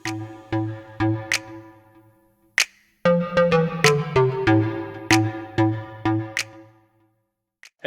Hey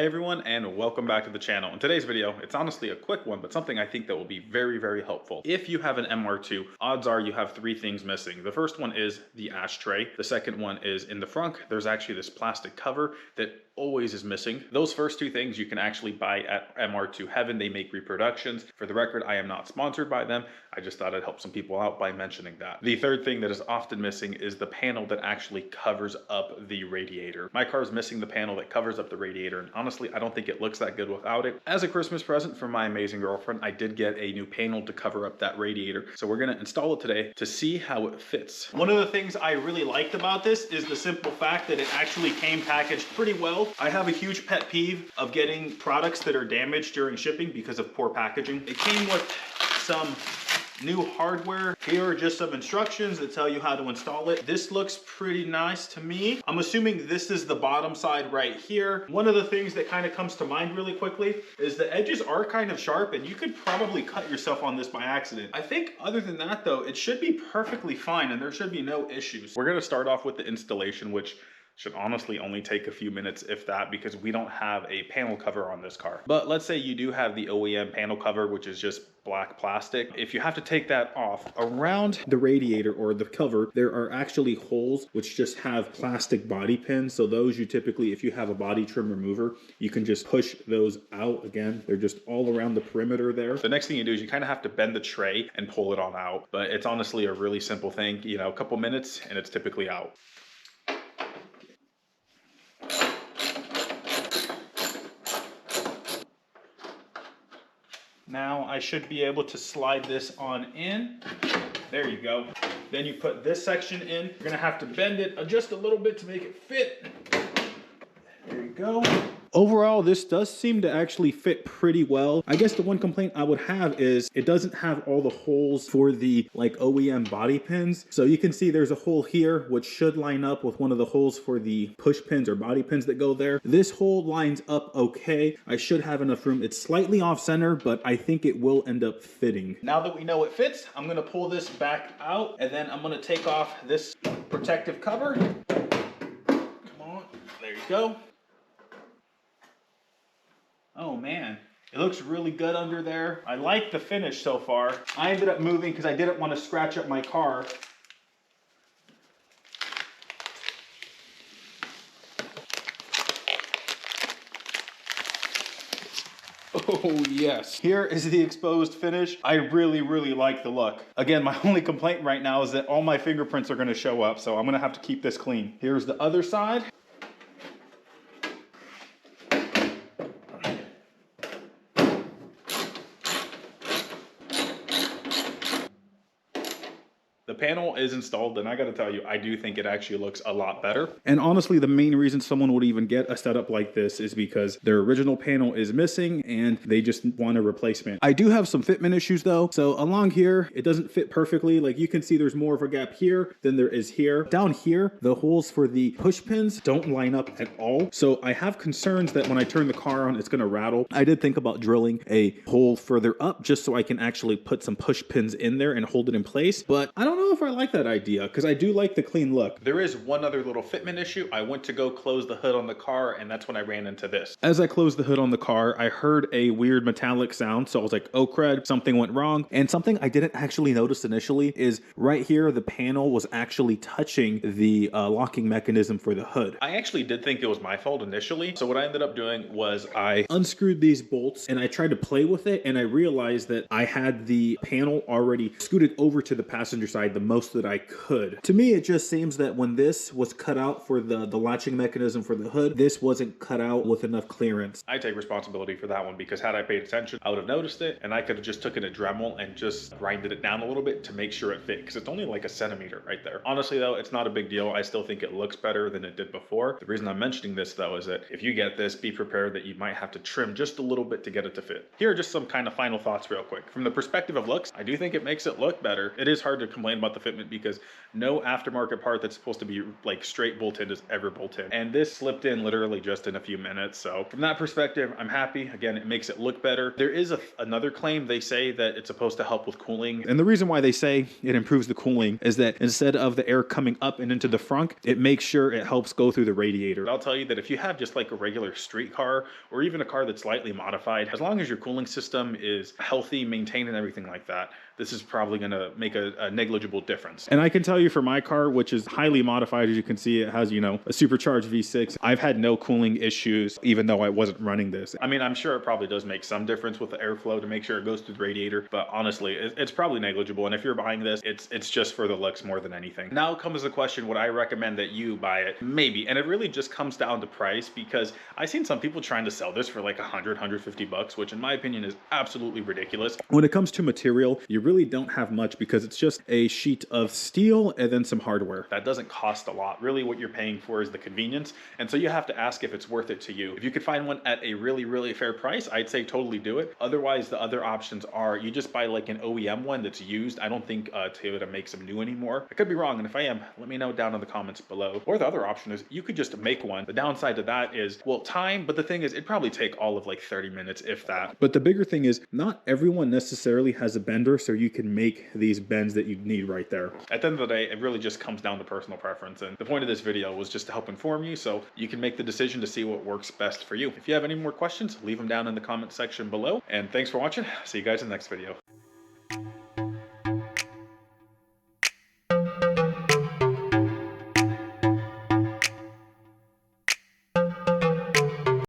everyone, and welcome back to the channel. In today's video, it's honestly a quick one, but something I think that will be very, very helpful. If you have an MR2, odds are you have three things missing. The first one is the ashtray. The second one is in the front, there's actually this plastic cover that always is missing. Those first two things you can actually buy at MR2 Heaven. They make reproductions. For the record, I am not sponsored by them. I just thought I'd help some people out by mentioning that. The third thing that is often missing is the panel that actually covers up the radiator. My car is missing the panel that covers up the radiator, and honestly, I don't think it looks that good without it. As a Christmas present from my amazing girlfriend, I did get a new panel to cover up that radiator. So we're gonna install it today to see how it fits. One of the things I really liked about this is the simple fact that it actually came packaged pretty well. I have a huge pet peeve of getting products that are damaged during shipping because of poor packaging. It came with some new hardware. Here are just some instructions that tell you how to install it. This looks pretty nice to me. I'm assuming this is the bottom side right here. One of the things that kind of comes to mind really quickly is the edges are kind of sharp and you could probably cut yourself on this by accident. I think other than that though, it should be perfectly fine and there should be no issues. We're gonna start off with the installation, which should honestly only take a few minutes, if that, because we don't have a panel cover on this car. But let's say you do have the OEM panel cover, which is just black plastic. If you have to take that off, around the radiator or the cover, there are actually holes which just have plastic body pins. So those you typically, if you have a body trim remover, you can just push those out. Again, they're just all around the perimeter there. The next thing you do is you kind of have to bend the tray and pull it on out. But it's honestly a really simple thing, you know, a couple minutes and it's typically out. Now I should be able to slide this on in. There you go. Then you put this section in. You're gonna have to bend it just a little bit to make it fit. There you go. Overall, this does seem to actually fit pretty well. I guess the one complaint I would have is it doesn't have all the holes for the like OEM body pins. So you can see there's a hole here, which should line up with one of the holes for the push pins or body pins that go there. This hole lines up okay. I should have enough room. It's slightly off center, but I think it will end up fitting. Now that we know it fits, I'm gonna pull this back out and then I'm gonna take off this protective cover. Come on, there you go. Oh man, it looks really good under there. I like the finish so far. I ended up moving because I didn't want to scratch up my car. Oh yes. Here is the exposed finish. I really, really like the look. Again, my only complaint right now is that all my fingerprints are gonna show up, so I'm gonna have to keep this clean. Here's the other side. The panel is installed and I gotta tell you, I do think it actually looks a lot better. And honestly, the main reason someone would even get a setup like this is because their original panel is missing and they just want a replacement. I do have some fitment issues though. So along here, it doesn't fit perfectly. Like you can see there's more of a gap here than there is here. Down here, the holes for the push pins don't line up at all. So I have concerns that when I turn the car on, it's gonna rattle. I did think about drilling a hole further up just so I can actually put some push pins in there and hold it in place. But I don't know if I like that idea because I do like the clean look. There is one other little fitment issue. I went to go close the hood on the car and that's when I ran into this. As I closed the hood on the car, I heard a weird metallic sound. So I was like, oh crud, something went wrong. And something I didn't actually notice initially is right here, the panel was actually touching the locking mechanism for the hood. I actually did think it was my fault initially. So what I ended up doing was I unscrewed these bolts and I tried to play with it and I realized that I had the panel already scooted over to the passenger side the most that I could. To me, it just seems that when this was cut out for the latching mechanism for the hood, this wasn't cut out with enough clearance. I take responsibility for that one because had I paid attention, I would have noticed it and I could have just taken a Dremel and just grinded it down a little bit to make sure it fit because it's only like a centimeter right there. Honestly though, it's not a big deal. I still think it looks better than it did before. The reason I'm mentioning this though is that if you get this, be prepared that you might have to trim just a little bit to get it to fit. Here are just some kind of final thoughts real quick. From the perspective of looks, I do think it makes it look better. It is hard to complain about about the fitment because no aftermarket part that's supposed to be like straight bolt-in is ever bolt-in. And this slipped in literally just in a few minutes. So from that perspective, I'm happy. Again, it makes it look better. There is another claim. They say that it's supposed to help with cooling. And the reason why they say it improves the cooling is that instead of the air coming up and into the front, it makes sure it helps go through the radiator. I'll tell you that if you have just like a regular street car or even a car that's slightly modified, as long as your cooling system is healthy, maintained, and everything like that, this is probably going to make a negligible difference. And I can tell you for my car, which is highly modified, as you can see, it has, you know, a supercharged V6. I've had no cooling issues, even though I wasn't running this. I mean, I'm sure it probably does make some difference with the airflow to make sure it goes through the radiator, but honestly, it's probably negligible. And if you're buying this, it's just for the looks more than anything. Now comes the question, would I recommend that you buy it? Maybe. And it really just comes down to price, because I've seen some people trying to sell this for like 100, 150 bucks, which in my opinion is absolutely ridiculous. When it comes to material, you really don't have much because it's just a sheet of steel and then some hardware. That doesn't cost a lot. Really what you're paying for is the convenience. And so you have to ask if it's worth it to you. If you could find one at a really, really fair price, I'd say totally do it. Otherwise, the other options are you just buy like an OEM one that's used. I don't think Toyota makes them new anymore. I could be wrong. And if I am, let me know down in the comments below. Or the other option is you could just make one. The downside to that is, well, time, but the thing is, it'd probably take all of like 30 minutes, if that. But the bigger thing is not everyone necessarily has a bender, so you can make these bends that you need right there. At the end of the day, it really just comes down to personal preference. And the point of this video was just to help inform you so you can make the decision to see what works best for you. If you have any more questions, leave them down in the comment section below. And thanks for watching. See you guys in the next video.